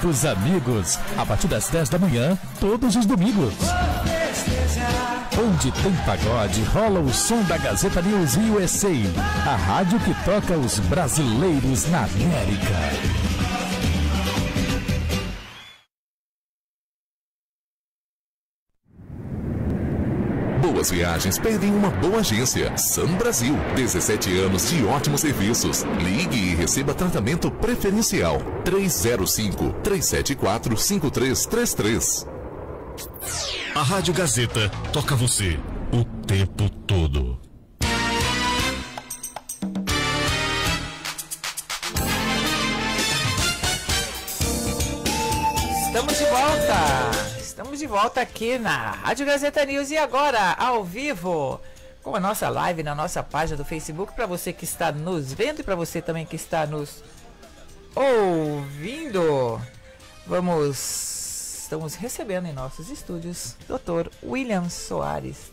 Dos amigos, a partir das 10 da manhã, todos os domingos. Onde tem pagode, rola o som da Gazeta News USA, a rádio que toca os brasileiros na América. Boas viagens pedem uma boa agência. Sun Brasil, 17 anos de ótimos serviços. Ligue e receba tratamento preferencial. 305-374-5333. A Rádio Gazeta toca você o tempo todo. Estamos de volta! Estamos de volta aqui na Rádio Gazeta News e agora, ao vivo, com a nossa live na nossa página do Facebook, para você que está nos vendo e para você também que está nos ouvindo. Estamos recebendo em nossos estúdios Dr. William Soares.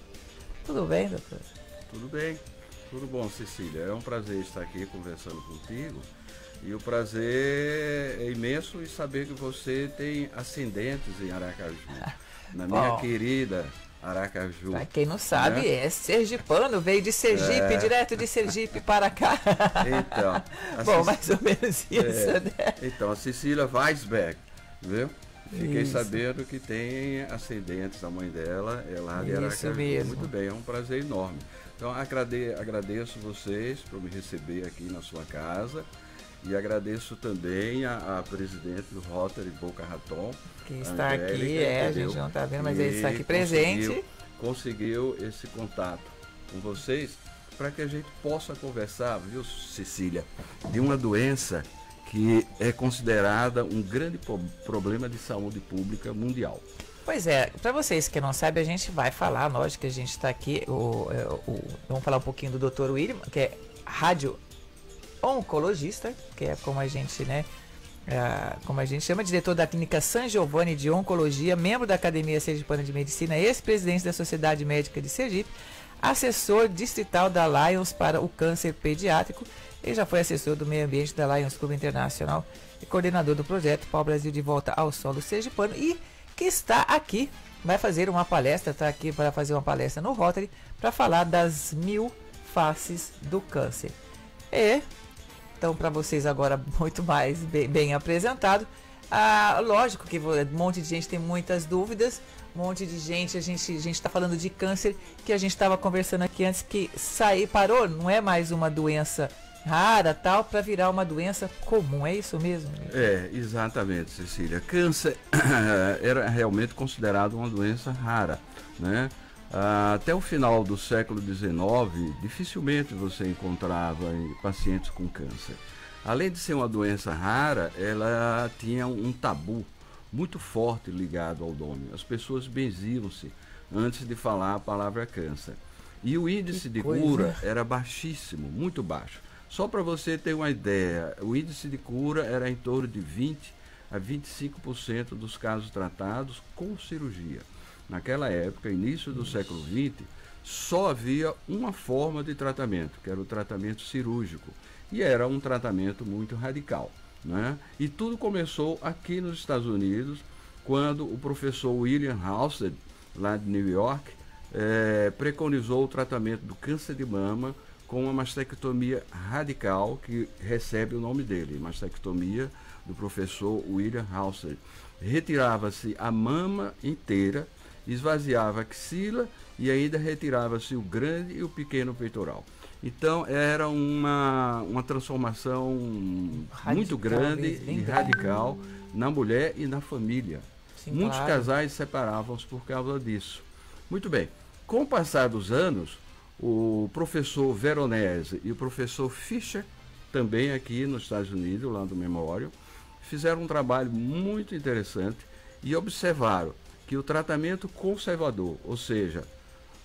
Tudo bem, doutor? Tudo bem, tudo bom, Cecília. É um prazer estar aqui conversando contigo. E o prazer é imenso em saber que você tem ascendentes em Aracaju, na minha querida Aracaju. Pra quem não sabe, né? É sergipano, veio de Sergipe, direto de Sergipe para cá. Então, bom, mais ou menos isso, né? Então, a Cecília Weisberg, viu? Fiquei sabendo que tem ascendentes, a mãe dela é lá de Aracaju. Mesmo. Muito bem, é um prazer enorme. Então, agradeço vocês por me receber aqui na sua casa. E agradeço também a presidente do Rotary Boca Raton, que está aqui, a gente não está vendo, mas ele está aqui presente. Conseguiu esse contato com vocês para que a gente possa conversar, viu, Cecília, de uma doença que é considerada um grande problema de saúde pública mundial. Pois é, para vocês que não sabem, a gente vai falar, lógico que a gente está aqui, vamos falar um pouquinho do Dr. William, que é oncologista, que é como a gente, né, como a gente chama, diretor da clínica San Giovanni de Oncologia, membro da Academia Sergipana de Medicina, ex-presidente da Sociedade Médica de Sergipe, assessor distrital da Lions para o câncer pediátrico, ele já foi assessor do meio ambiente da Lions Clube Internacional e coordenador do projeto Pau Brasil de Volta ao Solo Sergipano, e que está aqui, vai fazer uma palestra, está aqui para fazer uma palestra no Rotary, para falar das 1000 faces do câncer. Então, para vocês agora, muito mais bem apresentado. Lógico que um monte de gente tem muitas dúvidas, um monte de gente, a gente está falando de câncer, que a gente estava conversando aqui antes, que parou, não é mais uma doença rara, tal, para virar uma doença comum, é isso mesmo? É, exatamente, Cecília. Câncer era realmente considerado uma doença rara, né? Até o final do século XIX, dificilmente você encontrava pacientes com câncer. Além de ser uma doença rara, ela tinha um tabu muito forte ligado ao nome. As pessoas benziam-se antes de falar a palavra câncer. E o índice de cura era baixíssimo, muito baixo. Só para você ter uma ideia, o índice de cura era em torno de 20 a 25% dos casos tratados com cirurgia. Naquela época, início do século XX, só havia uma forma de tratamento, que era o tratamento cirúrgico. E era um tratamento muito radical, né? E tudo começou aqui nos Estados Unidos, quando o professor William Halsted, lá de New York, preconizou o tratamento do câncer de mama com uma mastectomia radical, que recebe o nome dele, mastectomia do professor William Halsted. Retirava-se a mama inteira, esvaziava a axila e ainda retirava-se o grande e o pequeno peitoral. Então era uma transformação muito grande e radical na mulher e na família. Sim, muitos casais separavam-se por causa disso. Muito bem, com o passar dos anos, o professor Veronese e o professor Fischer, também aqui nos Estados Unidos, lá do Memorial, fizeram um trabalho muito interessante e observaram que o tratamento conservador, ou seja,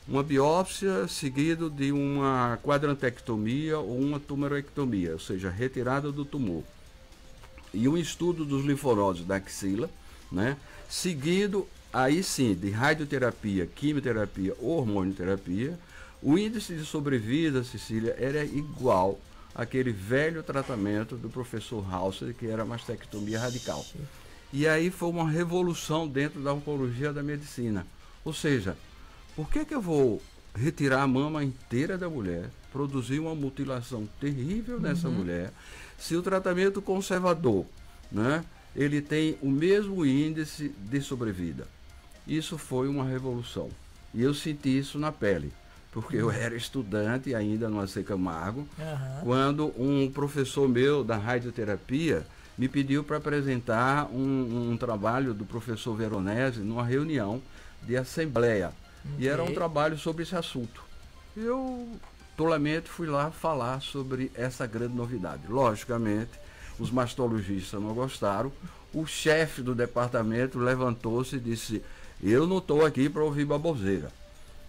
uma biópsia seguido de uma quadrantectomia ou uma tumorectomia, ou seja, retirada do tumor, e um estudo dos linfonodos da axila, né, seguido aí sim de radioterapia, quimioterapia ou hormonioterapia, o índice de sobrevida, Cecília, era igual àquele velho tratamento do professor Halsted, que era a mastectomia radical. E aí foi uma revolução dentro da oncologia da medicina. Ou seja, por que eu vou retirar a mama inteira da mulher, produzir uma mutilação terrível nessa mulher, se o tratamento conservador, né, ele tem o mesmo índice de sobrevida? Isso foi uma revolução. E eu senti isso na pele, porque eu era estudante ainda no AC Camargo, quando um professor meu da radioterapia me pediu para apresentar um trabalho do professor Veronese numa reunião de assembleia. E era um trabalho sobre esse assunto. Eu, tolamente, fui lá falar sobre essa grande novidade. Logicamente, os mastologistas não gostaram. O chefe do departamento levantou-se e disse: eu não estou aqui para ouvir baboseira.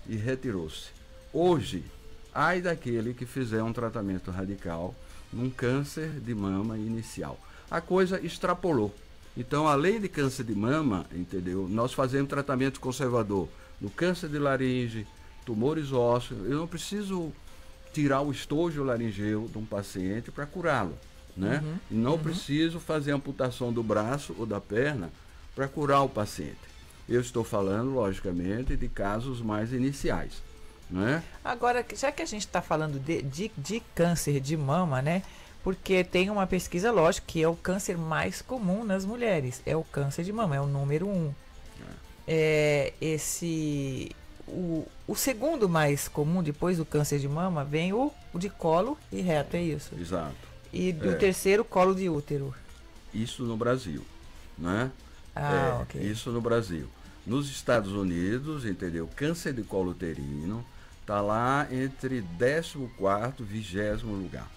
E retirou-se. Hoje, ai daquele que fizer um tratamento radical num câncer de mama inicial. A coisa extrapolou. Então, além de câncer de mama, entendeu? Nós fazemos tratamento conservador no câncer de laringe, tumores ósseos. Eu não preciso tirar o estojo laringeu de um paciente para curá-lo, né? E não preciso fazer amputação do braço ou da perna para curar o paciente. Eu estou falando, logicamente, de casos mais iniciais, né? Agora, já que a gente está falando de câncer de mama, né? Porque tem uma pesquisa, lógico, que é o câncer mais comum nas mulheres. É o câncer de mama, é o número 1. O segundo mais comum, depois do câncer de mama, vem o de colo e reto, é isso? Exato. E do terceiro, colo de útero. Isso no Brasil, né? Ok. Isso no Brasil. Nos Estados Unidos, entendeu? Câncer de colo uterino está lá entre 14º e 20º lugar.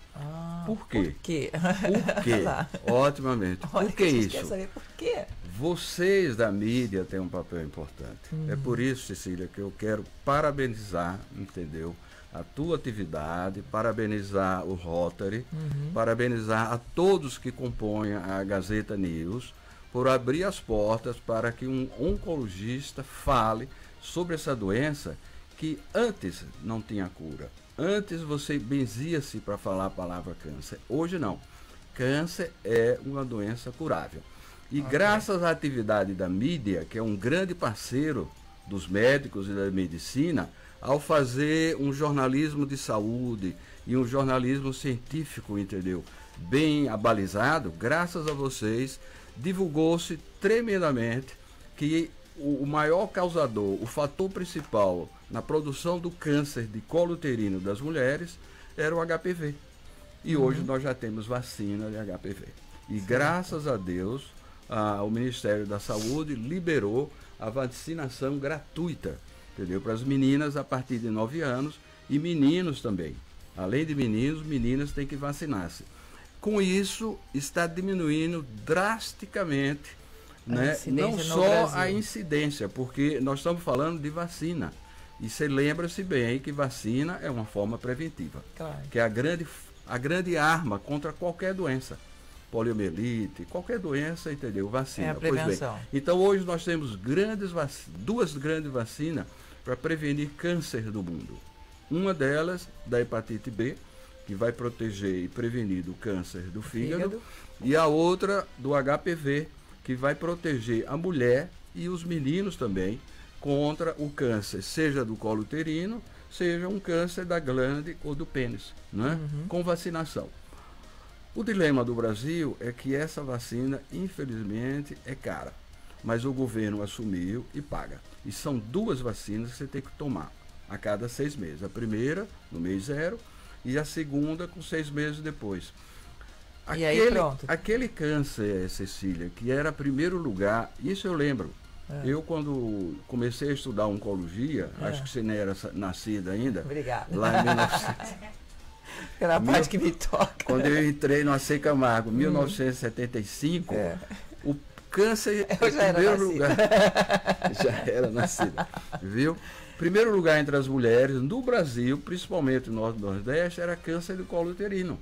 Por quê? Por quê? Por quê? Otimamente. Olha, Por que a gente isso? quer saber por quê. Vocês da mídia têm um papel importante. É por isso, Cecília, que eu quero parabenizar, entendeu? A tua atividade, parabenizar o Rotary, parabenizar a todos que compõem a Gazeta News, por abrir as portas para que um oncologista fale sobre essa doença que antes não tinha cura. Antes você benzia-se para falar a palavra câncer. Hoje não. Câncer é uma doença curável. E graças à atividade da mídia, que é um grande parceiro dos médicos e da medicina, ao fazer um jornalismo de saúde e um jornalismo científico, entendeu? Bem abalizado, graças a vocês, divulgou-se tremendamente que o maior causador, o fator principal na produção do câncer de colo uterino das mulheres era o HPV. E hoje nós já temos vacina de HPV. E graças a Deus, o Ministério da Saúde liberou a vacinação gratuita, entendeu? Para as meninas a partir de 9 anos e meninos também. Além de meninos, meninas têm que vacinar-se. Com isso, está diminuindo drasticamente, né? Não só a incidência, porque nós estamos falando de vacina. E você lembra-se bem que vacina é uma forma preventiva, que é a grande arma contra qualquer doença. Poliomielite, qualquer doença, entendeu? Vacina. É a prevenção. Pois bem, então hoje nós temos duas grandes vacinas para prevenir câncer do mundo. Uma delas, da hepatite B, que vai proteger e prevenir do câncer do fígado, e a outra do HPV, que vai proteger a mulher e os meninos também contra o câncer, seja do colo uterino, seja um câncer da glande ou do pênis, né? Com vacinação. O dilema do Brasil é que essa vacina, infelizmente, é cara, mas o governo assumiu e paga. E são 2 vacinas que você tem que tomar a cada 6 meses. A primeira, no mês 0, e a segunda com 6 meses depois. E aí pronto. Aquele câncer, Cecília, que era primeiro lugar, isso eu lembro. Eu, quando comecei a estudar oncologia, acho que você não era nascida ainda. Obrigada. Lá em 1900. Pela parte que me toca. Quando eu entrei no AC Camargo, 1975, o câncer em primeiro lugar. Já era nascida. Viu? Primeiro lugar entre as mulheres no Brasil, principalmente no Norte e Nordeste, era câncer de colo uterino.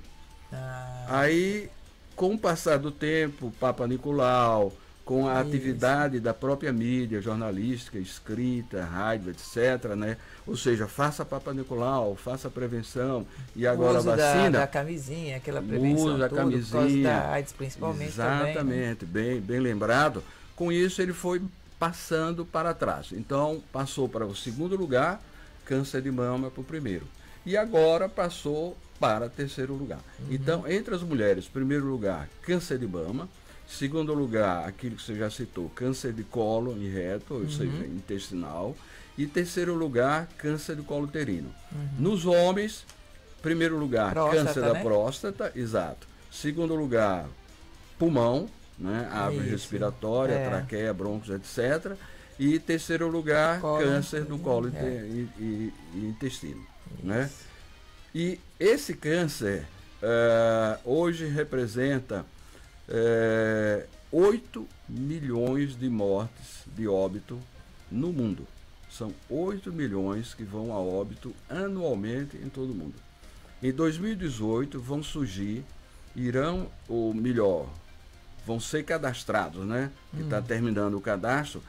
Aí, com o passar do tempo, Papa Nicolau, com a atividade da própria mídia, jornalística, escrita, rádio, etc., né? Ou seja, faça Papa Nicolau, faça prevenção, e agora a vacina... da camisinha, aquela prevenção, usa a camisinha, por causa da AIDS principalmente. Exatamente, também, né? bem lembrado. Com isso ele foi passando para trás. Então, passou para o segundo lugar, câncer de mama para o primeiro. E agora passou para terceiro lugar. Então, entre as mulheres, primeiro lugar, câncer de mama. Segundo lugar, aquilo que você já citou, câncer de colo e reto, ou seja, intestinal. E terceiro lugar, câncer de colo uterino. Nos homens, primeiro lugar, próstata, câncer da né? próstata, exato. Segundo lugar, pulmão, né? Árvore respiratória, traqueia, brônquios, etc. E terceiro lugar, câncer do colo e intestino. Né? E esse câncer hoje representa 8 milhões de mortes de óbito no mundo. São 8 milhões que vão a óbito anualmente em todo o mundo. Em 2018 vão surgir, vão ser cadastrados, né? Que está terminando o cadastro.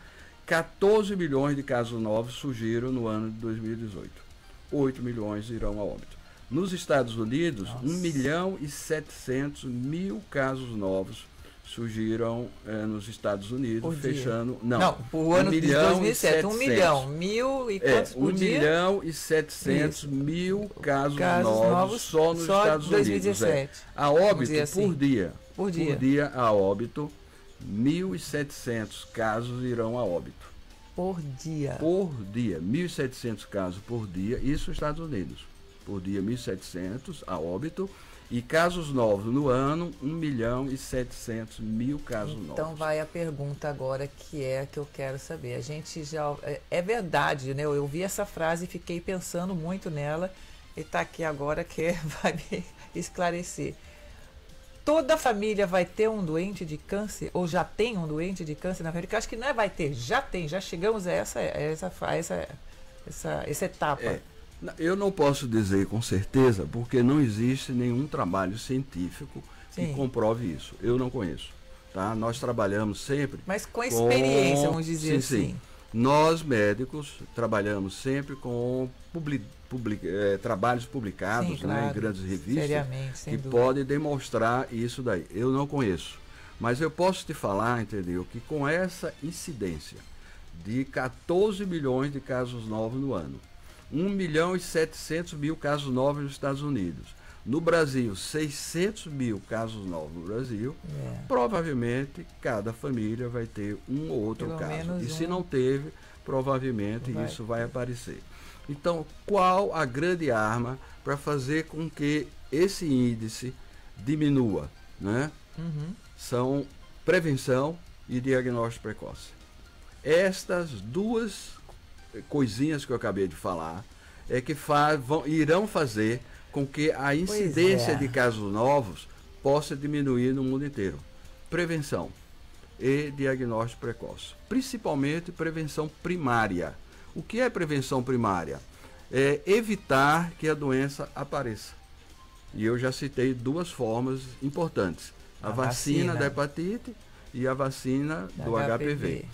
14 milhões de casos novos surgiram no ano de 2018. 8 milhões irão a óbito. Nos Estados Unidos, 1.700.000 casos novos surgiram nos Estados Unidos, fechando... Não, o ano de 2007, 1 milhão, e quantos por dia? 1.700.000 casos novos só nos Estados 2017. Unidos. A óbito assim, por dia a óbito, 1.700 casos irão a óbito. Por dia? Por dia, 1.700 casos por dia, isso nos Estados Unidos. Por dia, 1.700 a óbito. E casos novos no ano, 1.700.000 casos novos. Então vai a pergunta agora que eu quero saber. A gente já... É verdade, né? Eu vi essa frase e fiquei pensando muito nela. E está aqui agora que vai me esclarecer. Toda família vai ter um doente de câncer? Ou já tem um doente de câncer na família? Porque eu acho que não é vai ter, já tem. Já chegamos a essa etapa. Eu não posso dizer com certeza, porque não existe nenhum trabalho científico que comprove isso. Eu não conheço. Tá? Nós trabalhamos sempre... Mas com experiência, vamos dizer assim. Sim. Nós, médicos, trabalhamos sempre com trabalhos publicados, né, em grandes revistas que podem demonstrar isso daí. Eu não conheço. Mas eu posso te falar, entendeu, que com essa incidência de 14 milhões de casos novos no ano, 1.700.000 casos novos nos Estados Unidos. No Brasil, 600.000 casos novos no Brasil. Provavelmente, cada família vai ter um ou outro caso. E se não teve, provavelmente isso vai aparecer. Então, qual a grande arma para fazer com que esse índice diminua? Né? São prevenção e diagnóstico precoce. Estas duas coisinhas que eu acabei de falar é que irão fazer com que a incidência de casos novos possa diminuir no mundo inteiro. Prevenção e diagnóstico precoce, principalmente prevenção primária. O que é prevenção primária? É evitar que a doença apareça. E eu já citei duas formas importantes: a vacina da hepatite e a vacina do HPV.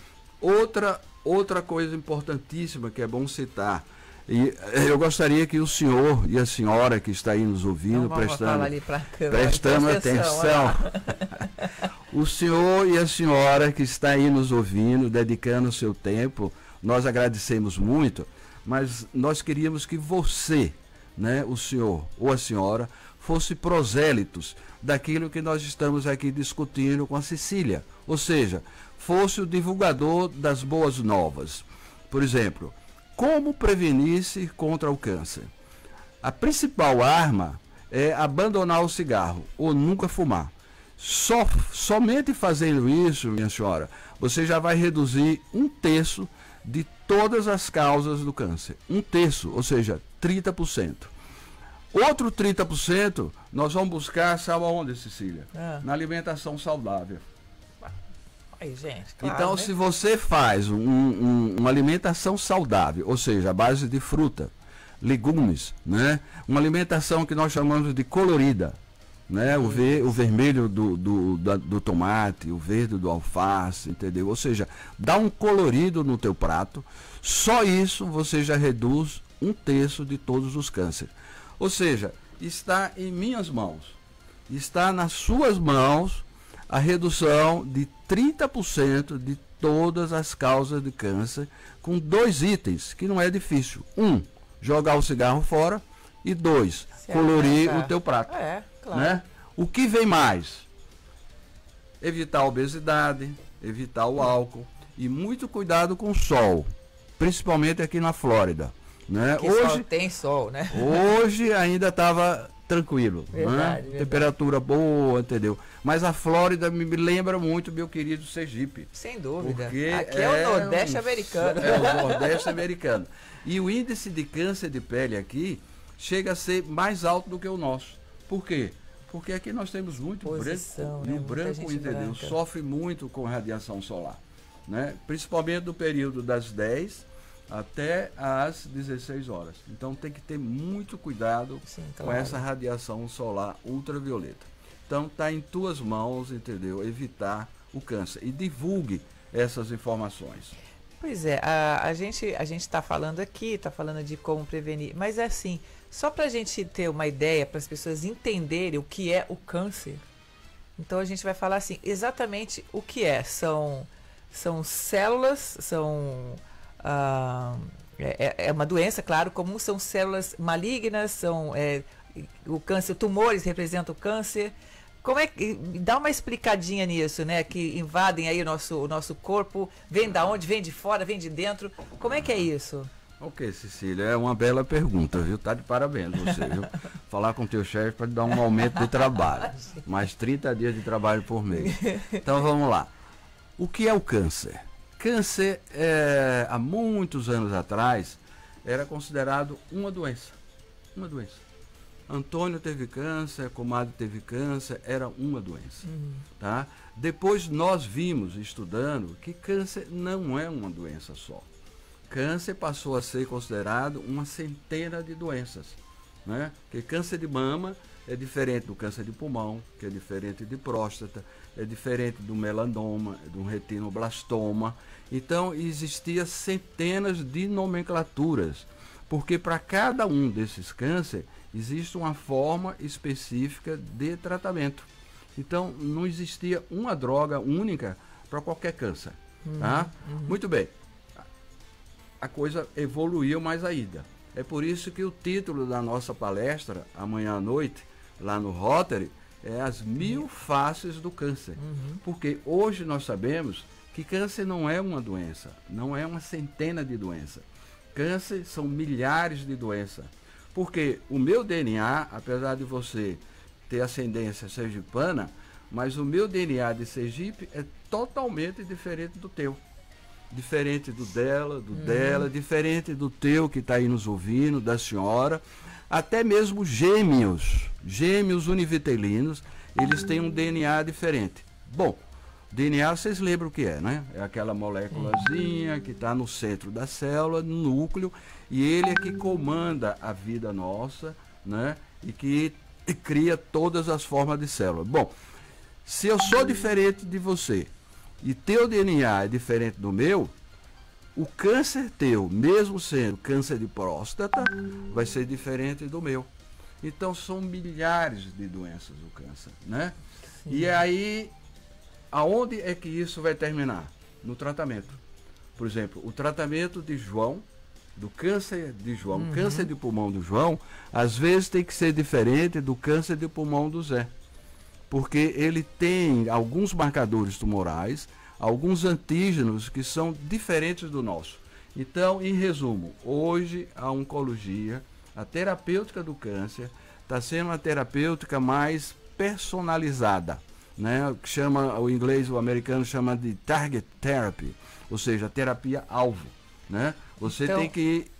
Outra coisa importantíssima que é bom citar, e eu gostaria que o senhor e a senhora que está aí nos ouvindo, prestando atenção, o senhor e a senhora que está aí nos ouvindo, dedicando o seu tempo, nós agradecemos muito, mas nós queríamos que você, né, o senhor ou a senhora, fosse prosélitos daquilo que nós estamos aqui discutindo com a Cecília, ou seja, fosse o divulgador das boas novas. Por exemplo, como prevenir-se contra o câncer? A principal arma é abandonar o cigarro ou nunca fumar. Somente fazendo isso, minha senhora, você já vai reduzir 1/3 de todas as causas do câncer. 1/3, ou seja, 30%. Outro 30% nós vamos buscar, sabe aonde, Cecília? Na alimentação saudável. Aí, gente, claro, então, se você faz uma alimentação saudável, ou seja, a base de fruta, legumes, né? Uma alimentação que nós chamamos de colorida, né? O vermelho do tomate, o verde do alface, entendeu? Ou seja, dá um colorido no teu prato. Só isso você já reduz 1/3 de todos os cânceres. Ou seja, está em minhas mãos, está nas suas mãos a redução de 30% de todas as causas de câncer, com 2 itens, que não é difícil. 1, jogar o cigarro fora, e 2, colorir o teu prato. Claro. Né? O que vem mais? Evitar a obesidade, evitar o álcool e muito cuidado com o sol, principalmente aqui na Flórida. Né? Hoje tem sol, né? Hoje ainda estava tranquilo, verdade, né? Temperatura boa, entendeu? Mas a Flórida me lembra muito meu querido Sergipe. Sem dúvida. Porque aqui é o Nordeste americano. É o Nordeste americano. E o índice de câncer de pele aqui chega a ser mais alto do que o nosso. Por quê? Porque aqui nós temos muito Posição, branco, né? e o branco, entendeu? Sofre muito com radiação solar, né? Principalmente no período das 10 até às 16 horas. Então tem que ter muito cuidado com essa radiação solar ultravioleta. Então está em tuas mãos, entendeu? Evitar o câncer. E divulgue essas informações. Pois é, a gente está falando aqui, está falando de como prevenir, mas é assim, só para a gente ter uma ideia, para as pessoas entenderem o que é o câncer. Então a gente vai falar assim, exatamente o que é. São células, é uma doença, claro, comum, são células malignas, o câncer, tumores representam o câncer. Como é que dá uma explicadinha nisso, né? Que invadem aí o nosso corpo, vem da onde, vem de fora, vem de dentro. Como é que é isso? Ok, Cecília, é uma bela pergunta, viu? Tá de parabéns você, viu? Falar com o teu chefe para te dar um aumento de trabalho, mais 30 dias de trabalho por mês. Então vamos lá. O que é o câncer? Câncer, há muitos anos atrás, era considerado uma doença. Uma doença. Antônio teve câncer, a comadre teve câncer, era uma doença. Tá? Depois nós vimos, estudando, que câncer não é uma doença só. Câncer passou a ser considerado uma centena de doenças. Né? Porque câncer de mama é diferente do câncer de pulmão, que é diferente de próstata, é diferente do melanoma, do retinoblastoma. Então, existia centenas de nomenclaturas, porque para cada um desses cânceres existe uma forma específica de tratamento. Então, não existia uma droga única para qualquer câncer. Tá? Muito bem. A coisa evoluiu mais ainda. É por isso que o título da nossa palestra, amanhã à noite, lá no Rotary, é As 1000 Faces do Câncer. Porque hoje nós sabemos que câncer não é uma doença, não é uma centena de doenças. Câncer são milhares de doenças. Porque o meu DNA, apesar de você ter ascendência sergipana, mas o meu DNA de Sergipe é totalmente diferente do teu. Diferente do dela, diferente do teu que está aí nos ouvindo, da senhora. Até mesmo gêmeos univitelinos, eles têm um DNA diferente. Bom, DNA vocês lembram o que é, né? É aquela moléculazinha que está no centro da célula, no núcleo, e ele é que comanda a vida nossa, né? E que cria todas as formas de célula. Bom, se eu sou diferente de você e teu DNA é diferente do meu, o câncer teu, mesmo sendo câncer de próstata, vai ser diferente do meu. Então são milhares de doenças o câncer, né? Sim. E aí, aonde é que isso vai terminar? No tratamento. Por exemplo, o tratamento de João, do câncer de João, câncer de pulmão do João, às vezes tem que ser diferente do câncer de pulmão do Zé. Porque ele tem alguns marcadores tumorais, alguns antígenos que são diferentes do nosso. Então, em resumo, hoje a oncologia, a terapêutica do câncer, está sendo uma terapêutica mais personalizada, né? Que chama, o inglês, o americano chama de target therapy, ou seja, terapia-alvo, né? Você tem que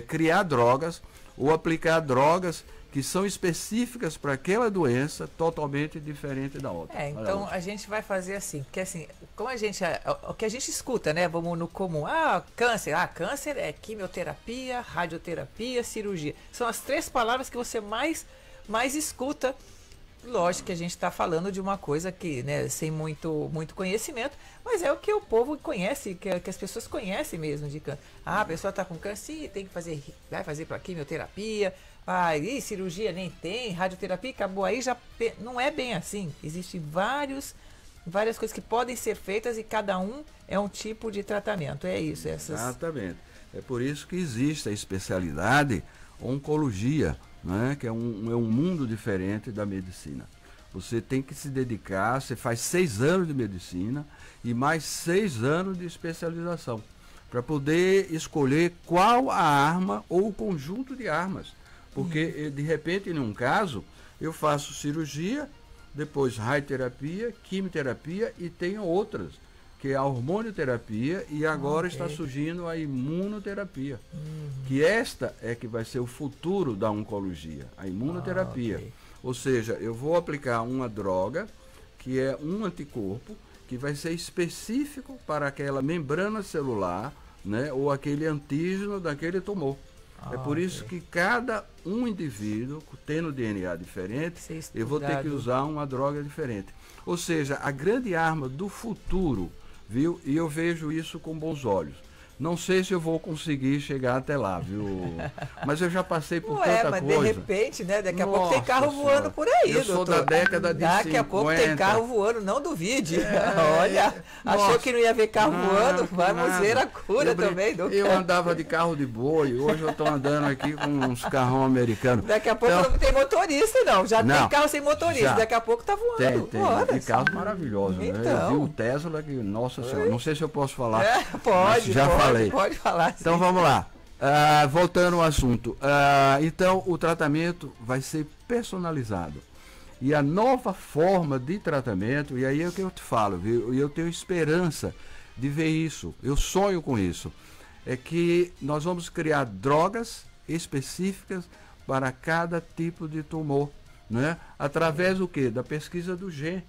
criar drogas ou aplicar drogas que são específicas para aquela doença, totalmente diferente da outra. Então a gente vai fazer assim, porque assim, como o que a gente escuta, né? Vamos no comum, câncer é quimioterapia, radioterapia, cirurgia. São as 3 palavras que você mais mas escuta. Lógico que a gente está falando de uma coisa que, né, sem muito conhecimento, mas é o que o povo conhece, que as pessoas conhecem mesmo de câncer. Ah, a pessoa está com câncer, tem que fazer, vai fazer para quimioterapia, cirurgia nem tem, radioterapia, acabou aí, já não é bem assim. Existem várias coisas que podem ser feitas e cada um é um tipo de tratamento. É isso. Exatamente. É por isso que existe a especialidade oncologia, né, que é um mundo diferente da medicina. Você tem que se dedicar, você faz 6 anos de medicina e mais 6 anos de especialização, para poder escolher qual a arma ou o conjunto de armas. Porque, de repente, em um caso, eu faço cirurgia, depois radioterapia, quimioterapia e tenho outras, que é a hormonioterapia e agora está surgindo a imunoterapia. Que esta é que vai ser o futuro da oncologia, a imunoterapia. Ou seja, eu vou aplicar uma droga que é um anticorpo que vai ser específico para aquela membrana celular, né, ou aquele antígeno daquele tumor. É por isso que cada um indivíduo, tendo DNA diferente, eu vou ter que usar uma droga diferente. Ou seja, a grande arma do futuro, viu? E eu vejo isso com bons olhos. Não sei se eu vou conseguir chegar até lá, viu? Mas eu já passei por tanta mas coisa. De repente, né? Daqui a pouco tem carro voando por aí, eu sou da década de Daqui a pouco tem carro voando, não duvide. Olha, achou que não ia ver carro voando? Vamos ver a cura também. Eu andava de carro de boi, hoje eu estou andando aqui com uns carrão americanos. Daqui a pouco não tem motorista, não. Já tem carro sem motorista, já. Daqui a pouco tá voando. Tem carros maravilhosos, né? Eu vi o Tesla, que, nossa senhora, não sei se eu posso falar. Pode, já falei. Pode falar. Então vamos lá. Voltando ao assunto. Então o tratamento vai ser personalizado. E a nova forma de tratamento, e aí é o que eu te falo, viu? E eu tenho esperança de ver isso. Eu sonho com isso. É que nós vamos criar drogas específicas para cada tipo de tumor, né? Através do quê? Da pesquisa do gene.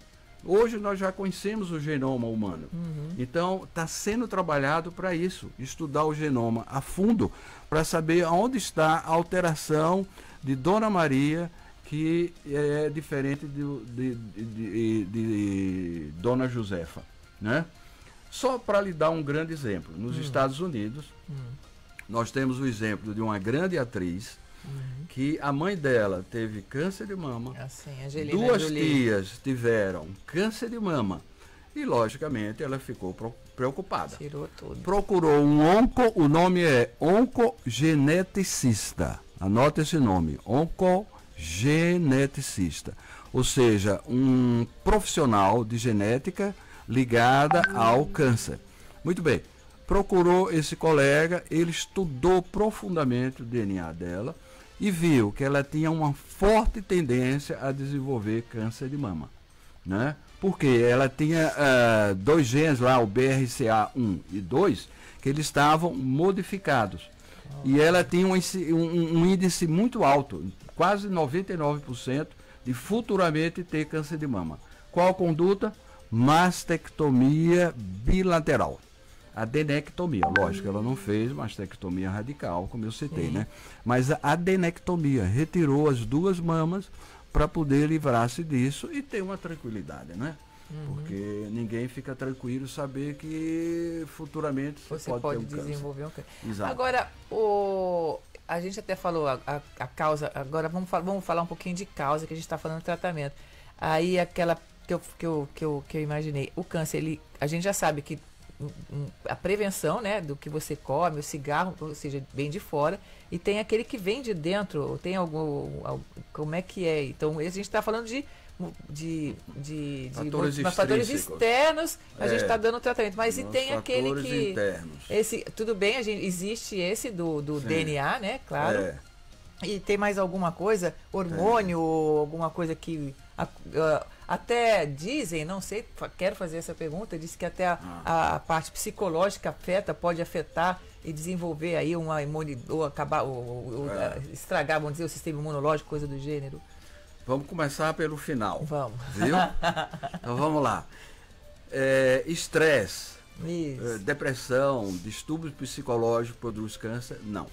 Hoje nós já conhecemos o genoma humano. Então está sendo trabalhado para isso, estudar o genoma a fundo, para saber onde está a alteração de Dona Maria, que é diferente de Dona Josefa, né? Só para lhe dar um grande exemplo, nos Estados Unidos, nós temos o exemplo de uma grande atriz, que a mãe dela teve câncer de mama, duas tias tiveram câncer de mama e, logicamente, ela ficou preocupada. Tirou tudo. Procurou o nome é oncogeneticista. Anote esse nome, oncogeneticista. Ou seja, um profissional de genética ligada ao câncer. Muito bem. Procurou esse colega, ele estudou profundamente o DNA dela e viu que ela tinha uma forte tendência a desenvolver câncer de mama, né? Porque ela tinha 2 genes lá, o BRCA1 e 2, que eles estavam modificados. E ela tinha um índice muito alto, quase 99%, de futuramente ter câncer de mama. Qual conduta? Mastectomia bilateral. Adenectomia, lógico, ela não fez mastectomia radical, como eu citei, né? Mas a adenectomia retirou as 2 mamas para poder livrar-se disso e ter uma tranquilidade, né? Porque ninguém fica tranquilo saber que futuramente você pode ter desenvolver um câncer. Exato. Agora, a gente até falou a causa, agora vamos falar um pouquinho de causa, que a gente está falando de tratamento. Aí aquela que eu imaginei, o câncer, a gente já sabe que a prevenção, né, do que você come, o cigarro, ou seja, vem de fora, e tem aquele que vem de dentro, tem como é que é? Então, a gente está falando de fatores externos, a gente está dando tratamento, mas e tem aquele que internos. Tudo bem, existe esse do DNA, né, claro. E tem mais alguma coisa, hormônio, alguma coisa que até dizem, não sei, quero fazer essa pergunta, diz que até a parte psicológica pode afetar e desenvolver aí uma ou acabar, ou estragar, vamos dizer, o sistema imunológico, coisa do gênero. Vamos começar pelo final. Vamos. Viu? Então vamos lá. Estresse, depressão, distúrbios psicológicos produz câncer? Não.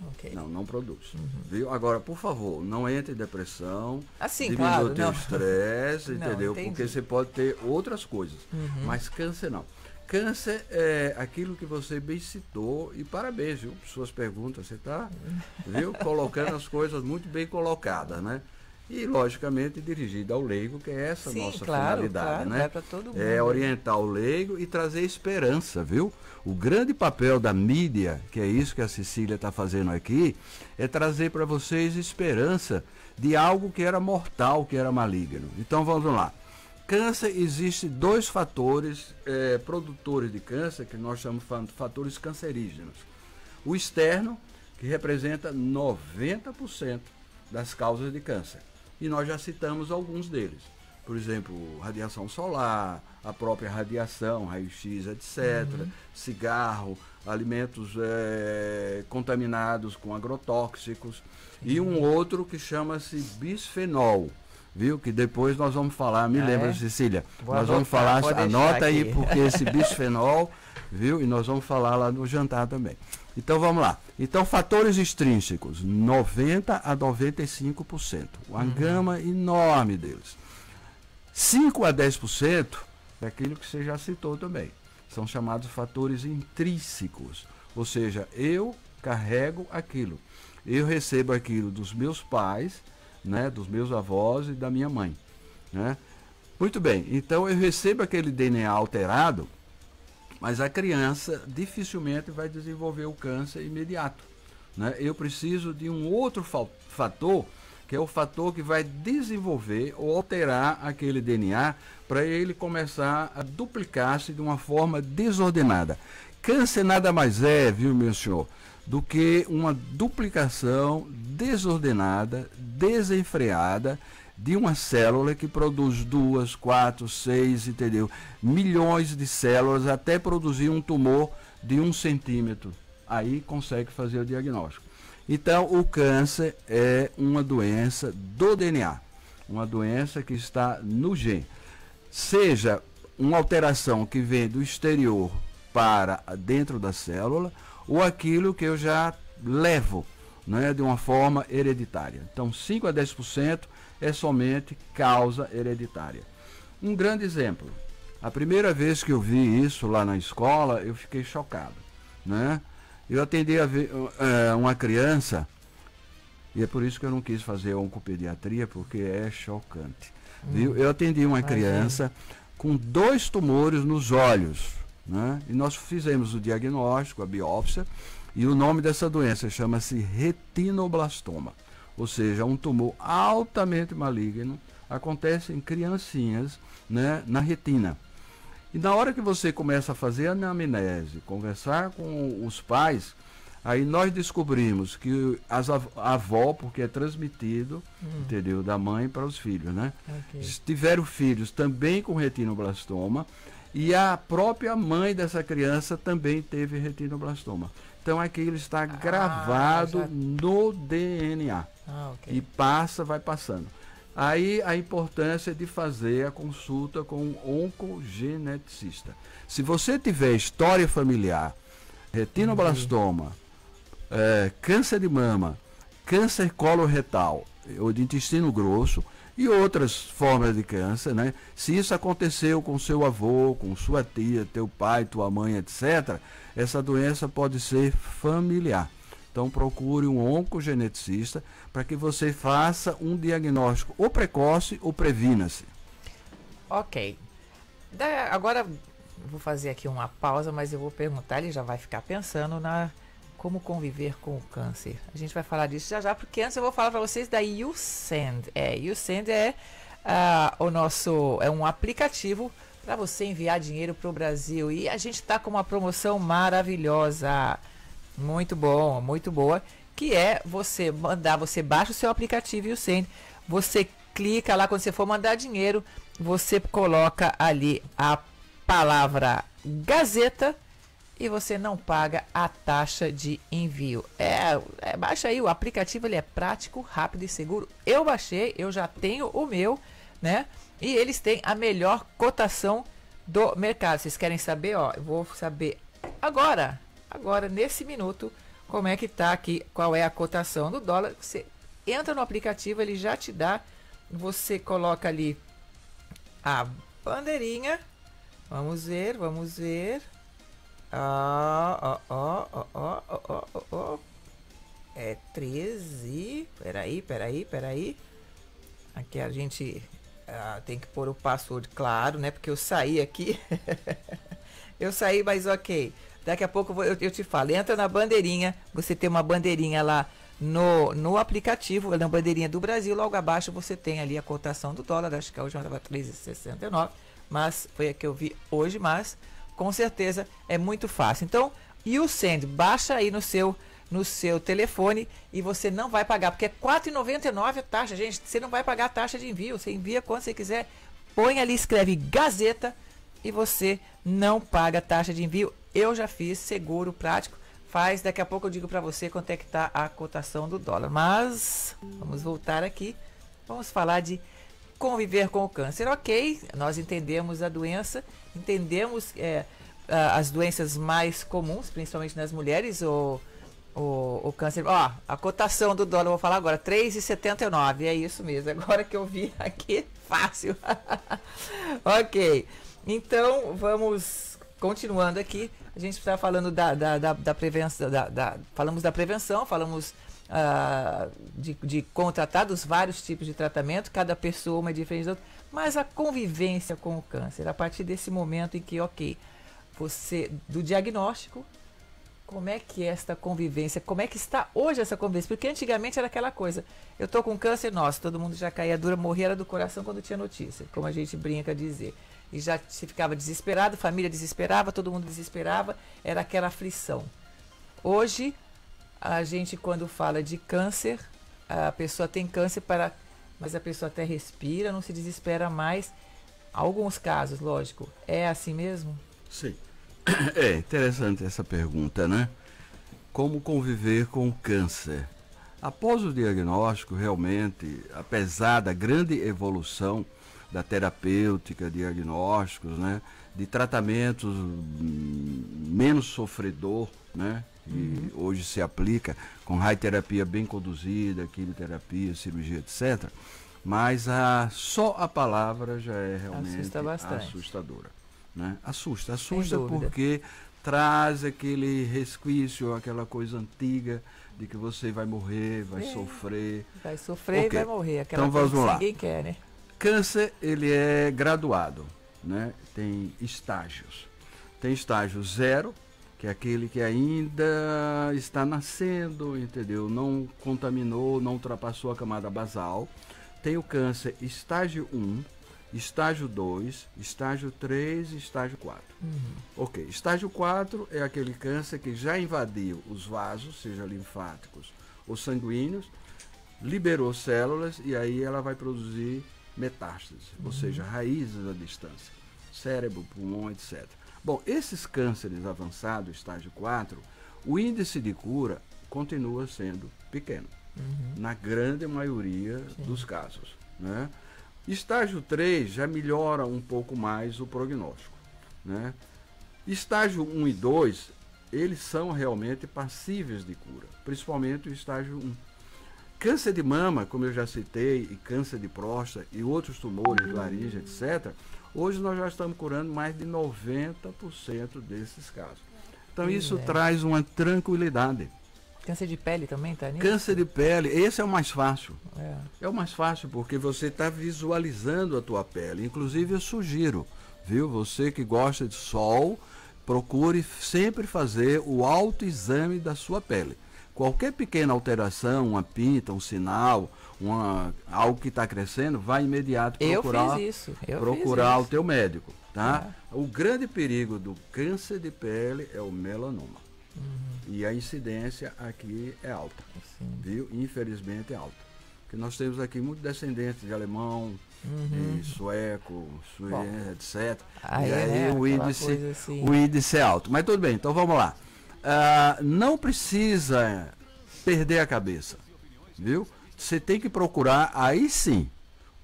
Ok. Não produz. Viu? Agora, por favor, não entre em depressão, Assim, diminua claro, o teu não. estresse, Não, entendeu? entendi. Porque você pode ter outras coisas, mas câncer não. Câncer é aquilo que você bem citou, e parabéns, viu? Suas perguntas, você está, viu? Colocando as coisas muito bem colocadas, né? E, logicamente, dirigida ao leigo, que é essa Sim, nossa claro, finalidade, claro, né? vai pra todo mundo. É orientar o leigo e trazer esperança, viu? O grande papel da mídia, que é isso que a Cecília está fazendo aqui, é trazer para vocês esperança de algo que era mortal, que era maligno. Então, vamos lá. Câncer, existe 2 fatores produtores de câncer, que nós chamamos de fatores cancerígenos. O externo, que representa 90% das causas de câncer. E nós já citamos alguns deles. Por exemplo, radiação solar, a própria radiação, raio-x, etc. Cigarro, alimentos contaminados com agrotóxicos. E um outro que chama-se bisfenol. Viu? Que depois nós vamos falar, me lembra, Cecília, nós vamos falar, anota aí, porque esse bisfenol, viu? E nós vamos falar lá no jantar também. Então vamos lá. Então, fatores extrínsecos, 90% a 95%. Uma gama enorme deles. 5 a 10% é aquilo que você já citou também. São chamados fatores intrínsecos. Ou seja, eu carrego aquilo. Eu recebo aquilo dos meus pais, né, dos meus avós e da minha mãe, né? Muito bem, então eu recebo aquele DNA alterado, mas a criança dificilmente vai desenvolver o câncer imediato, né? Eu preciso de um outro fator, que é o fator que vai desenvolver ou alterar aquele DNA para ele começar a duplicar-se de uma forma desordenada. Câncer nada mais é, viu, meu senhor, do que uma duplicação desordenada, desenfreada de uma célula que produz 2, 4, 6, entendeu? Milhões de células até produzir um tumor de 1 centímetro. Aí consegue fazer o diagnóstico. Então, o câncer é uma doença do DNA, uma doença que está no gene. Seja uma alteração que vem do exterior para dentro da célula, ou aquilo que eu já levo, né, de uma forma hereditária. Então, 5 a 10% é somente causa hereditária. Um grande exemplo. A primeira vez que eu vi isso lá na escola, eu fiquei chocado, né? Eu atendi uma criança, e é por isso que eu não quis fazer oncopediatria, porque é chocante. Viu? Eu atendi uma criança com 2 tumores nos olhos, né? E nós fizemos o diagnóstico, a biópsia, e o nome dessa doença chama-se retinoblastoma, ou seja, um tumor altamente maligno, acontece em criancinhas, né, na retina. E na hora que você começa a fazer a anamnese, conversar com os pais, aí nós descobrimos que a avó, porque é transmitido, entendeu, da mãe para os filhos, né? Tiveram filhos também com retinoblastoma, e a própria mãe dessa criança também teve retinoblastoma. Então aquilo está gravado no DNA. E vai passando. Aí a importância de fazer a consulta com um oncogeneticista. Se você tiver história familiar, retinoblastoma, câncer de mama, câncer coloretal ou de intestino grosso e outras formas de câncer, né? Se isso aconteceu com seu avô, com sua tia, teu pai, tua mãe, etc., essa doença pode ser familiar. Então procure um oncogeneticista para que você faça um diagnóstico ou precoce ou previna-se. Ok. Agora vou fazer aqui uma pausa, mas eu vou perguntar, ele já vai ficar pensando na como conviver com o câncer. A gente vai falar disso já, porque antes eu vou falar para vocês da YouSend. YouSend é um aplicativo para você enviar dinheiro para o Brasil. E a gente está com uma promoção maravilhosa. Muito bom, muito boa, que é você baixa o seu aplicativo YouSend, você clica lá, quando você for mandar dinheiro, você coloca ali a palavra Gazeta e você não paga a taxa de envio. Baixa aí, o aplicativo, ele é prático, rápido e seguro. Eu baixei, eu já tenho o meu, né? E eles têm a melhor cotação do mercado. Vocês querem saber? Eu vou saber agora, nesse minuto, como é que tá aqui, qual é a cotação do dólar. Você entra no aplicativo, ele já te dá, você coloca ali a bandeirinha, vamos ver, é 13, peraí, aqui a gente tem que pôr o password, claro, né, porque eu saí aqui, mas ok, daqui a pouco eu te falo, entra na bandeirinha, você tem uma bandeirinha lá no aplicativo, na bandeirinha do Brasil, logo abaixo você tem ali a cotação do dólar, acho que a última estava 13,69, mas foi a que eu vi hoje, mas com certeza é muito fácil. Então, e o Send, baixa aí no seu telefone e você não vai pagar, porque é R$ 4,99 a taxa, gente, você não vai pagar a taxa de envio, você envia quando você quiser, põe ali, escreve Gazeta e você não paga a taxa de envio. Eu já fiz, seguro, prático, faz, daqui a pouco eu digo para você quanto é que tá a cotação do dólar. Mas vamos voltar aqui, vamos falar de conviver com o câncer. Ok, nós entendemos a doença, entendemos as doenças mais comuns, principalmente nas mulheres, o câncer. Ó, a cotação do dólar, eu vou falar agora, 3,79, é isso mesmo, agora que eu vi aqui, fácil. Ok, então vamos continuando aqui. A gente está falando da prevenção, falamos da prevenção, falamos de contratar dos vários tipos de tratamento, cada pessoa uma é diferente da outra, mas a convivência com o câncer, a partir desse momento em que, ok, você, do diagnóstico, como é que é esta convivência, como é que está hoje essa convivência, porque antigamente era aquela coisa, eu tô com câncer, nossa, todo mundo já caía dura, morria era do coração quando tinha notícia, como a gente brinca a dizer. E já se ficava desesperado, família desesperava, todo mundo desesperava, era aquela aflição. Hoje, a gente quando fala de câncer, a pessoa tem câncer, mas a pessoa até respira, não se desespera mais. Alguns casos, lógico, é assim mesmo? Sim. É interessante essa pergunta, né? Como conviver com o câncer? Após o diagnóstico, realmente, apesar da grande evolução da terapêutica, diagnósticos, né, de tratamentos menos sofredor, né, que hoje se aplica com radioterapia bem conduzida, quimioterapia, cirurgia, etc. Mas só a palavra já é realmente assustadora, né? Assusta porque traz aquele resquício, aquela coisa antiga de que você vai morrer, vai sofrer. Vai sofrer Okay. E vai morrer, aquela então coisa vamos que lá. ninguém quer, né? Câncer, ele é graduado, né? Tem estágios. Tem estágio 0, que é aquele que ainda está nascendo, entendeu? Não contaminou, não ultrapassou a camada basal. Tem o câncer estágio 1, estágio 2, estágio 3 e estágio 4. Ok, estágio 4 é aquele câncer que já invadiu os vasos, seja linfáticos ou sanguíneos, liberou células e aí ela vai produzir metástase, ou seja, raízes à distância, cérebro, pulmão, etc. Bom, esses cânceres avançados, estágio 4, o índice de cura continua sendo pequeno, na grande maioria dos casos, né? Estágio 3 já melhora um pouco mais o prognóstico, né? Estágio 1 e 2, eles são realmente passíveis de cura, principalmente o estágio 1. Câncer de mama, como eu já citei, e câncer de próstata e outros tumores, laringe, etc., hoje nós já estamos curando mais de 90% desses casos. Então isso traz uma tranquilidade. Câncer de pele também está nisso? Câncer de pele, esse é o mais fácil. É o mais fácil porque você está visualizando a tua pele. Inclusive eu sugiro, viu, você que gosta de sol, procure sempre fazer o autoexame da sua pele. Qualquer pequena alteração, uma pinta, um sinal, algo que está crescendo, vai imediato procurar o teu médico, tá? O grande perigo do câncer de pele é o melanoma. E a incidência aqui é alta, viu? Infelizmente é alta. Porque nós temos aqui muitos descendentes de alemão, de sueco, etc. E aí o índice é alto. Mas tudo bem, então vamos lá. Não precisa perder a cabeça, viu? Você tem que procurar, aí sim,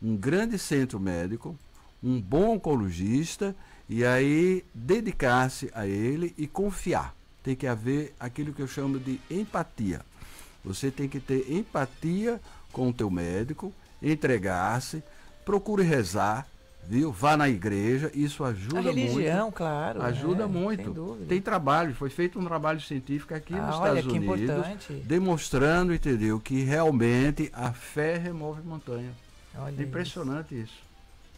um grande centro médico, um bom oncologista, e aí dedicar-se a ele e confiar. tem que haver aquilo que eu chamo de empatia. Você tem que ter empatia com o teu médico, entregar-se, procure rezar, viu? Vá na igreja, isso ajuda muito. A religião, claro. Ajuda sem muito. dúvida. Tem trabalho, foi feito um trabalho científico aqui nos Estados Unidos, importante. demonstrando, entendeu, que realmente a fé remove montanhas. Olha É impressionante isso,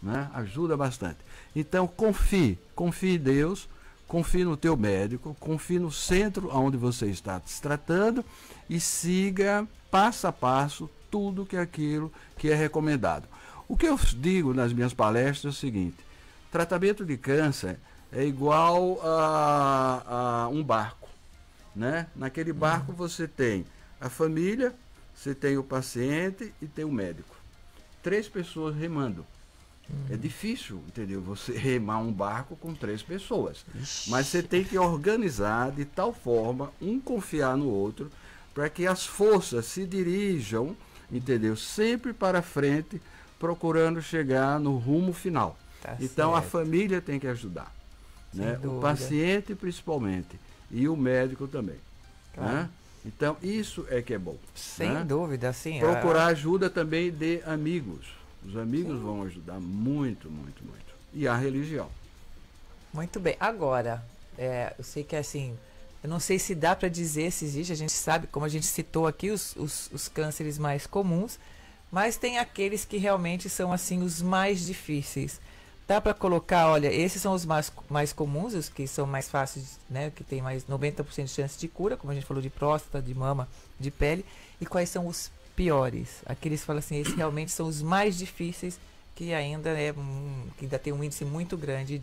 né? Ajuda bastante. Então confie em Deus, confie no teu médico, confie no centro onde você está se tratando e siga passo a passo tudo aquilo que é recomendado. O que eu digo nas minhas palestras é o seguinte: tratamento de câncer é igual a um barco, né? Naquele barco você tem a família, você tem o paciente e tem o médico. 3 pessoas remando. É difícil, entendeu? Você remar um barco com 3 pessoas. Mas você tem que organizar de tal forma, um confiar no outro, para que as forças se dirijam, entendeu? Sempre para frente, procurando chegar no rumo final. Tá então certo. a família tem que ajudar, né? O dúvida. paciente principalmente e o médico também, Claro. né? Então isso é que é bom, Sem né? dúvida, sim. Procurar ajuda também de amigos. Os amigos vão ajudar muito, muito, muito. E a religião. Muito bem. Agora, eu sei que assim, eu não sei se dá para dizer se existe, a gente sabe, como a gente citou aqui, os cânceres mais comuns, mas tem aqueles que realmente são assim os mais difíceis. Dá para colocar, olha, esses são os mais comuns, os que são mais fáceis, né, que tem mais 90% de chance de cura, como a gente falou, de próstata, de mama, de pele, e quais são os piores? Aqueles que falam assim, esses realmente são os mais difíceis, que ainda que ainda tem um índice muito grande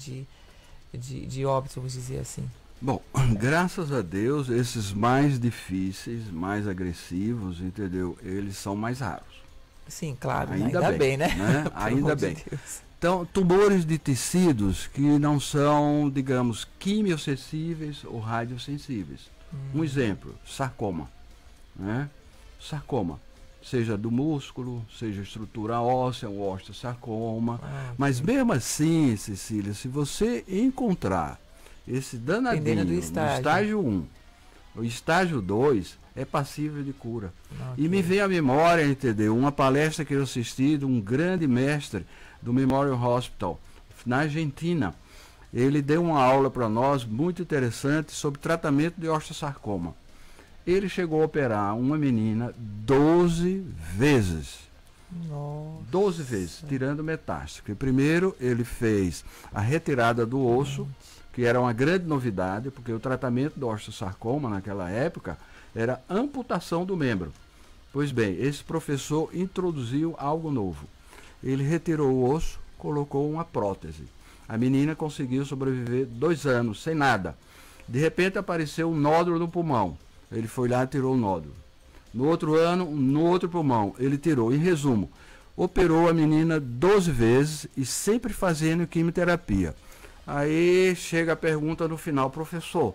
de óbitos, vamos dizer assim. Bom, graças a Deus, esses mais difíceis, mais agressivos, entendeu? Eles são mais raros. Sim, claro, Ainda bem, né? né? Ainda bem. De Deus. Então, tumores de tecidos que não são, digamos, quimiosensíveis ou radiosensíveis. Um exemplo, sarcoma, né? Sarcoma, seja do músculo, seja estrutura óssea, o osteosarcoma. Mas mesmo assim, Cecília, se você encontrar esse danadinho no estágio 1, o estágio 2 é passível de cura. Okay. E me vem à memória, entendeu? Uma palestra que eu assisti de um grande mestre do Memorial Hospital, na Argentina. Ele deu uma aula para nós muito interessante sobre tratamento de osteosarcoma. Ele chegou a operar uma menina 12 vezes. Nossa. 12 vezes, tirando metástase. Primeiro, ele fez a retirada do osso, que era uma grande novidade, porque o tratamento do osteosarcoma naquela época era amputação do membro. Pois bem, esse professor introduziu algo novo. Ele retirou o osso, colocou uma prótese. A menina conseguiu sobreviver 2 anos, sem nada. De repente apareceu um nódulo no pulmão. Ele foi lá e tirou o nódulo. No outro ano, no outro pulmão, ele tirou. Em resumo, operou a menina 12 vezes e sempre fazendo quimioterapia. Aí chega a pergunta no final: professor,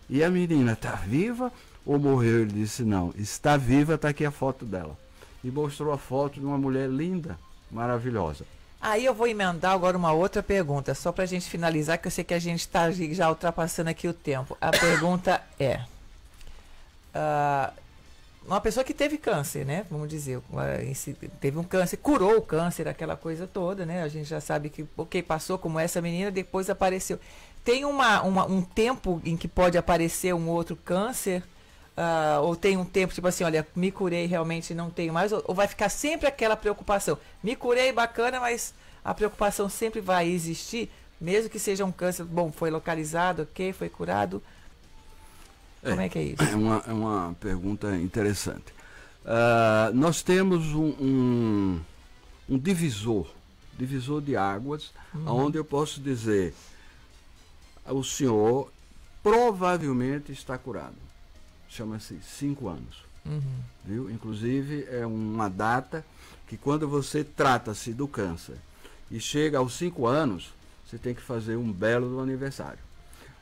e a menina está viva ou morreu? Ele disse: não, está viva, está aqui a foto dela. E mostrou a foto de uma mulher linda, maravilhosa. Aí eu vou emendar agora uma outra pergunta, só para a gente finalizar, que eu sei que a gente está já ultrapassando aqui o tempo. A pergunta é... uma pessoa que teve câncer, né? Vamos dizer, teve um câncer, curou o câncer, aquela coisa toda, né? A gente já sabe que, ok, passou como essa menina, depois apareceu. Tem um tempo em que pode aparecer um outro câncer? Ou tem um tempo, tipo assim, olha, me curei, realmente não tenho mais? Ou vai ficar sempre aquela preocupação? Me curei, bacana, mas a preocupação sempre vai existir? Mesmo que seja um câncer, bom, foi localizado, ok, foi curado... Como é que é isso? É uma pergunta interessante. Nós temos um divisor de águas, onde eu posso dizer: o senhor provavelmente está curado. Chama-se 5 anos. Viu? Inclusive, é uma data que, quando você trata-se do câncer e chega aos 5 anos, você tem que fazer um belo aniversário.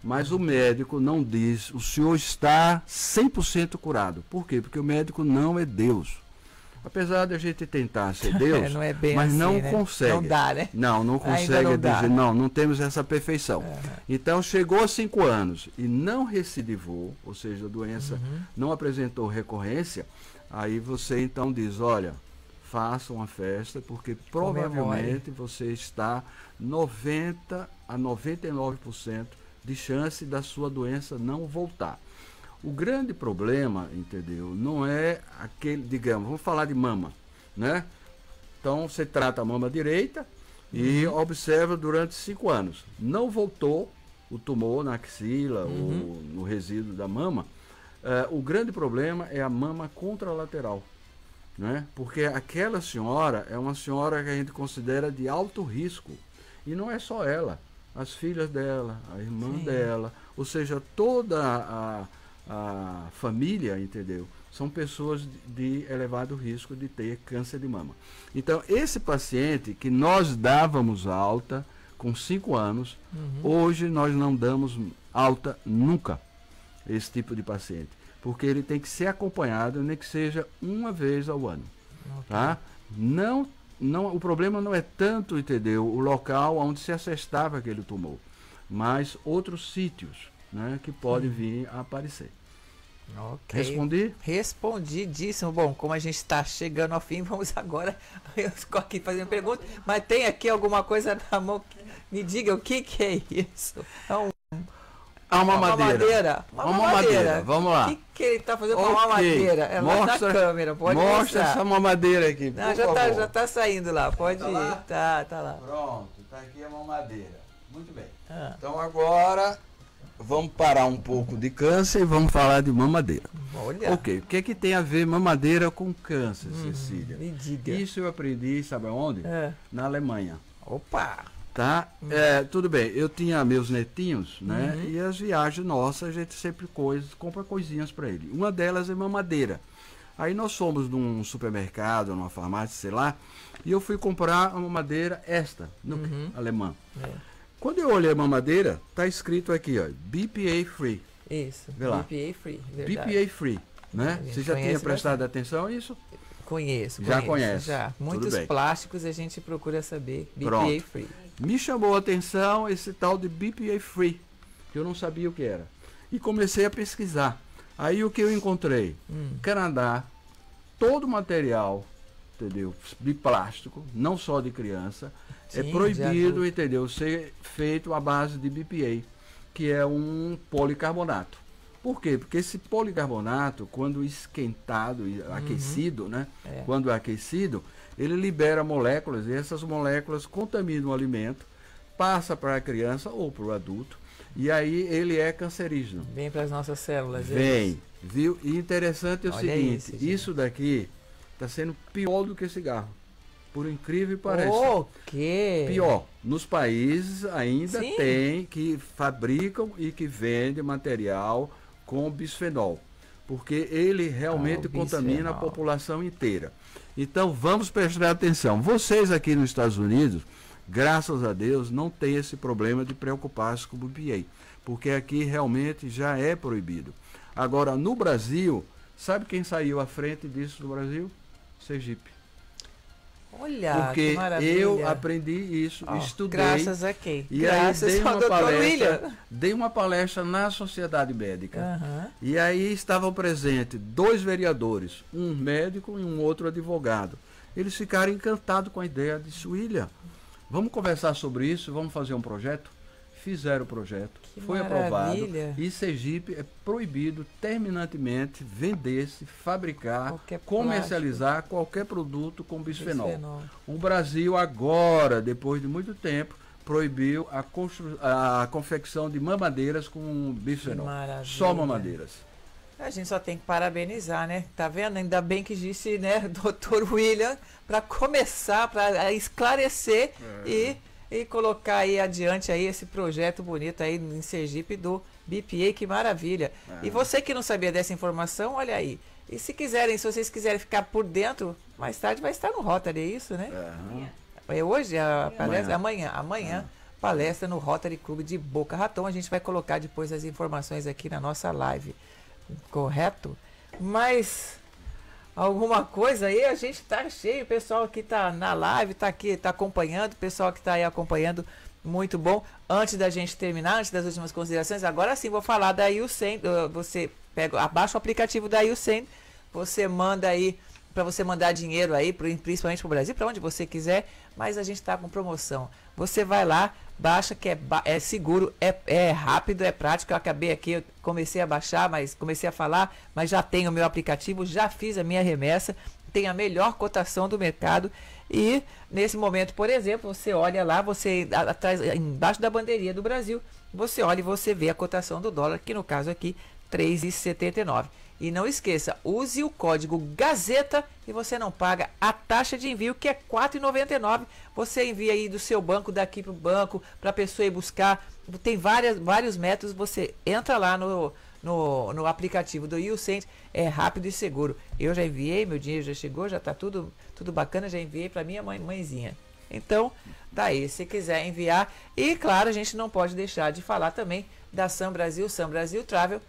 Mas o médico não diz: o senhor está 100% curado. Por quê? Porque o médico não é Deus. Apesar de a gente tentar ser Deus, não é bem mas assim, não né? consegue. Não dá, né? Não consegue não dá. dizer, não temos essa perfeição. Então, chegou a 5 anos e não recidivou, ou seja, a doença não apresentou recorrência, aí você então diz, olha, faça uma festa, porque provavelmente você está 90 a 99% de chance da sua doença não voltar. O grande problema, entendeu, não é aquele, digamos, vamos falar de mama, né? Então você trata a mama direita e observa durante 5 anos. Não voltou o tumor na axila ou no resíduo da mama. O grande problema é a mama contralateral, né? Porque aquela senhora é uma senhora que a gente considera de alto risco. E não é só ela, as filhas dela, a irmã dela, ou seja, toda a família, entendeu? São pessoas de elevado risco de ter câncer de mama. Então, esse paciente que nós dávamos alta com 5 anos, hoje nós não damos alta nunca, esse tipo de paciente. Porque ele tem que ser acompanhado, nem que seja uma vez ao ano. Tá? Não, o problema não é tanto, entendeu, o local onde se assestava aquele tumor, mas outros sítios, né, que podem vir a aparecer. Respondi? Respondidíssimo. Bom, como a gente está chegando ao fim, vamos agora. Eu estou aqui fazendo pergunta, mas tem aqui alguma coisa na mão. Me diga o que é isso? Uma mamadeira. Uma mamadeira. Vamos lá. O que ele está fazendo com a mamadeira? É lá na câmera, pode mostra mostrar. Essa mamadeira aqui. Não, já tá saindo lá, pode ir. Lá? Tá lá. Pronto, tá aqui a mamadeira. Muito bem. Então agora vamos parar um pouco de câncer e vamos falar de mamadeira. Olha. Ok, o que é que tem a ver mamadeira com câncer, Cecília? Me diga. Isso eu aprendi, sabe onde? Na Alemanha. Opa! Tá? Tudo bem, eu tinha meus netinhos, né? E as viagens nossas, a gente sempre compra coisinhas para ele. Uma delas é mamadeira. Aí nós fomos num supermercado, numa farmácia, sei lá, e eu fui comprar uma mamadeira alemã. Quando eu olhei a mamadeira, tá escrito aqui, ó, BPA free. Isso, Vê lá. BPA free, verdade. BPA free, né? Você já tinha prestado atenção nisso? Conheço. Já conhece. Já. Muitos plásticos a gente procura saber. BPA Pronto. free. Me chamou a atenção esse tal de BPA free, que eu não sabia o que era. E comecei a pesquisar. Aí o que eu encontrei? Canadá, todo material, entendeu? De plástico, não só de criança, é proibido, entendeu? Ser feito à base de BPA, que é um policarbonato. Por quê? Porque esse policarbonato, quando esquentado e aquecido, né? Quando é aquecido, ele libera moléculas e essas moléculas contaminam o alimento, passa para a criança ou para o adulto, e aí ele é cancerígeno. Vem para as nossas células. Vem, viu? E interessante é o seguinte, isso daqui está sendo pior do que cigarro, por incrível que pareça. O quê? Pior. Nos países ainda tem que fabricam e que vendem material com bisfenol, porque ele realmente contamina a população inteira. Então vamos prestar atenção. Vocês aqui nos Estados Unidos, graças a Deus, não tem esse problema de preocupar-se com o BPA, porque aqui realmente já é proibido. Agora, no Brasil, sabe quem saiu à frente disso no Brasil? Sergipe. Olha, porque que maravilha. Eu aprendi isso, estudei. Graças a quem? E graças aí ao dei uma palestra na Sociedade Médica. E aí estavam presentes 2 vereadores, um médico e um outro advogado. Eles ficaram encantados com a ideia. Disse, William, vamos conversar sobre isso, vamos fazer um projeto? Fizeram o projeto, foi aprovado. E Sergipe é proibido terminantemente vender-se, fabricar, comercializar qualquer produto com bisfenol. O Brasil agora, depois de muito tempo, proibiu a confecção de mamadeiras com bisfenol. Só mamadeiras. A gente só tem que parabenizar, né? Tá vendo? Ainda bem que disse, né, Dr. William, para começar, para esclarecer e colocar aí adiante aí esse projeto bonito aí em Sergipe do BPA, que maravilha. E você que não sabia dessa informação, olha aí. E se vocês quiserem ficar por dentro, mais tarde vai estar no Rotary, é isso, né? É hoje a palestra? Amanhã palestra no Rotary Clube de Boca Raton. A gente vai colocar depois as informações aqui na nossa live, correto? Mas alguma coisa aí, a gente tá cheio, o pessoal que tá na live, tá aqui, tá acompanhando, o pessoal que tá aí acompanhando, muito bom. Antes da gente terminar, antes das últimas considerações, agora sim vou falar da YouSend. Você abaixa o aplicativo da YouSend, você manda aí, para você mandar dinheiro aí, principalmente para o Brasil, para onde você quiser, mas a gente está com promoção. Você vai lá, baixa, que é seguro, é rápido, é prático. Eu acabei aqui, eu comecei a baixar, mas comecei a falar, mas já tenho o meu aplicativo, já fiz a minha remessa, tem a melhor cotação do mercado. E nesse momento, por exemplo, você olha lá, você atrás, embaixo da bandeirinha do Brasil, você olha e você vê a cotação do dólar, que no caso aqui, R$ 3,79. E não esqueça, use o código Gazeta e você não paga a taxa de envio, que é R$ 4,99. Você envia aí do seu banco, daqui para o banco, para a pessoa ir buscar. Tem vários métodos, você entra lá no aplicativo do YouSend, é rápido e seguro. Eu já enviei, meu dinheiro já chegou, já está tudo bacana, já enviei para minha mãezinha. Então, daí, se quiser enviar. E claro, a gente não pode deixar de falar também da Sam Brasil Travel,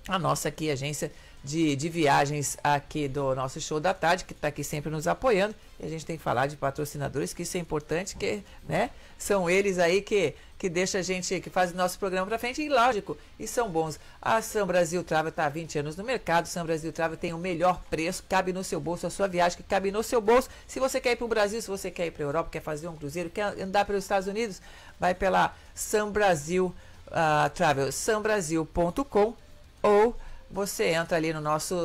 a nossa aqui agência de viagens aqui do nosso Show da Tarde, que está aqui sempre nos apoiando. E a gente tem que falar de patrocinadores, que isso é importante, que, né, são eles aí que deixa a gente, que faz o nosso programa para frente, e lógico, e são bons. A Sam Brasil Travel está há 20 anos no mercado. Sam Brasil Travel tem o melhor preço, cabe no seu bolso, a sua viagem que cabe no seu bolso. Se você quer ir para o Brasil, se você quer ir para a Europa, quer fazer um cruzeiro, quer andar pelos Estados Unidos, vai pela Sam Brasil Travel, sambrasil.com, ou você entra ali no nosso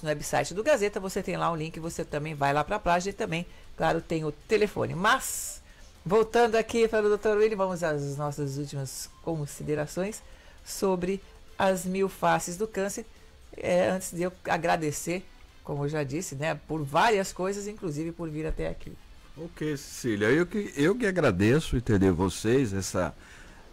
website do Gazeta, você tem lá um link, você também vai lá para a página e também, claro, tem o telefone. Mas, voltando aqui para o Dr. Willy, vamos às nossas últimas considerações sobre as 1000 faces do câncer. Antes de eu agradecer, como eu já disse, né, por várias coisas, inclusive por vir até aqui. Ok, Cecília, eu que agradeço, entender vocês, essa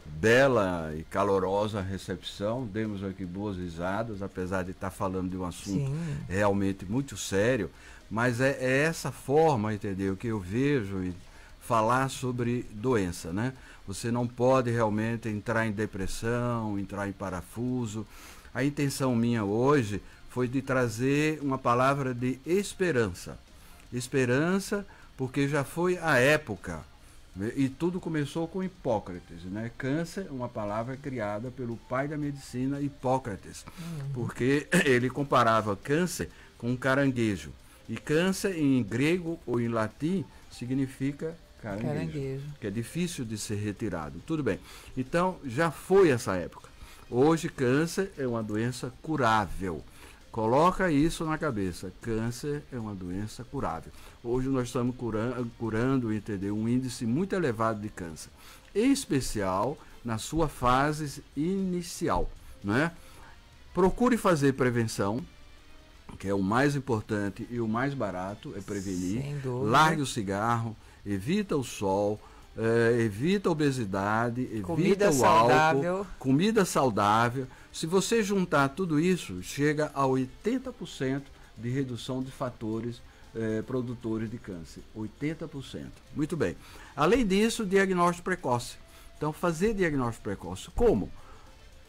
bela e calorosa recepção. Demos aqui boas risadas, apesar de estar falando de um assunto realmente muito sério, mas é essa forma, entendeu, que eu vejo e falar sobre doença, né? Você não pode realmente entrar em depressão, entrar em parafuso. A intenção minha hoje foi de trazer uma palavra de esperança. Esperança, porque já foi a época. E tudo começou com Hipócrates, né? Câncer, uma palavra criada pelo pai da medicina, Hipócrates, porque ele comparava câncer com um caranguejo. E câncer em grego ou em latim significa caranguejo, que é difícil de ser retirado. Tudo bem. Então, já foi essa época. Hoje, câncer é uma doença curável. Coloca isso na cabeça. Câncer é uma doença curável. Hoje nós estamos curando, entendeu, um índice muito elevado de câncer, em especial na sua fase inicial, né? Procure fazer prevenção, que é o mais importante e o mais barato, é prevenir. Sem dúvida. Largue o cigarro, evita o sol, evita a obesidade, evita o álcool, comida saudável. Se você juntar tudo isso, chega a 80% de redução de fatores produtores de câncer. 80%. Muito bem. Além disso, diagnóstico precoce. Então, fazer diagnóstico precoce. Como?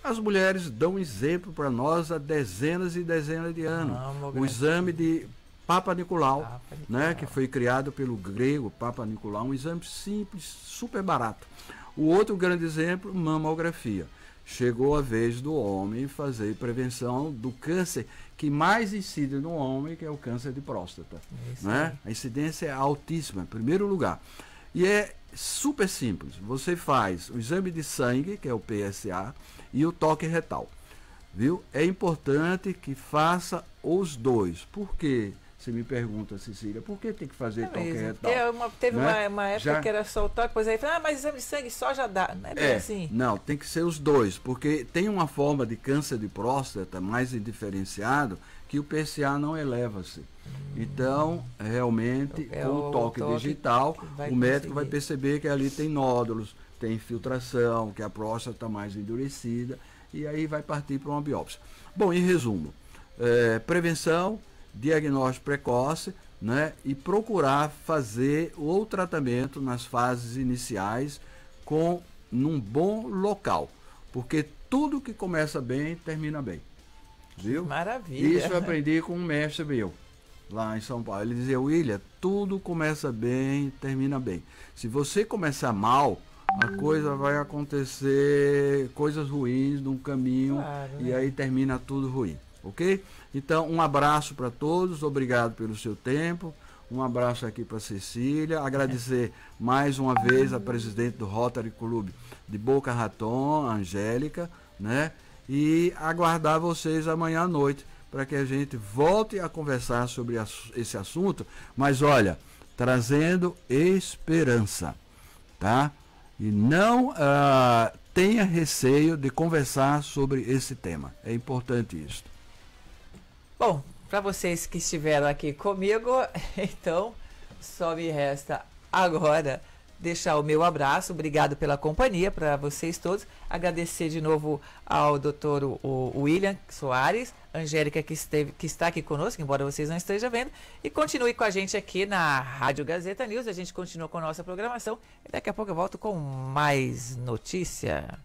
As mulheres dão exemplo para nós há dezenas e dezenas de anos. O exame de Papa Nicolau, né, que foi criado pelo grego Papa Nicolau, um exame simples, super barato. O outro grande exemplo, mamografia. Chegou a vez do homem fazer prevenção do câncer que mais incide no homem, que é o câncer de próstata. Né? A incidência é altíssima, em primeiro lugar. E é super simples. Você faz o exame de sangue, que é o PSA, e o toque retal. Viu? É importante que faça os dois. Por quê? Você me pergunta, Cecília, por que tem que fazer toque retal? Teve uma época que era só o toque, depois aí fala, mas exame de sangue só já dá. Não é bem assim. Não, tem que ser os dois, porque tem uma forma de câncer de próstata mais indiferenciado que o PSA não eleva-se. Então, realmente, com o toque digital, o médico vai perceber que ali tem nódulos, tem infiltração, que a próstata está mais endurecida, e aí vai partir para uma biópsia. Bom, em resumo, prevenção, diagnóstico precoce, né, e procurar fazer o tratamento nas fases iniciais num bom local, porque tudo que começa bem termina bem, viu? Maravilha. Isso eu aprendi com um mestre meu, lá em São Paulo. Ele dizia: William, tudo começa bem, termina bem. Se você começar mal, a coisa vai acontecer, coisas ruins num caminho, Claro, e né? aí termina tudo ruim, ok? Então, um abraço para todos, obrigado pelo seu tempo, um abraço aqui para Cecília, agradecer mais uma vez a presidente do Rotary Club de Boca Raton, Angélica, né? E aguardar vocês amanhã à noite para que a gente volte a conversar sobre esse assunto, mas olha, trazendo esperança, tá? E não tenha receio de conversar sobre esse tema. É importante isso. Bom, para vocês que estiveram aqui comigo, então só me resta agora deixar o meu abraço. Obrigado pela companhia para vocês todos. Agradecer de novo ao doutor William Soares, Angélica que está aqui conosco, embora vocês não estejam vendo. E continue com a gente aqui na Rádio Gazeta News. A gente continua com a nossa programação. E daqui a pouco eu volto com mais notícia.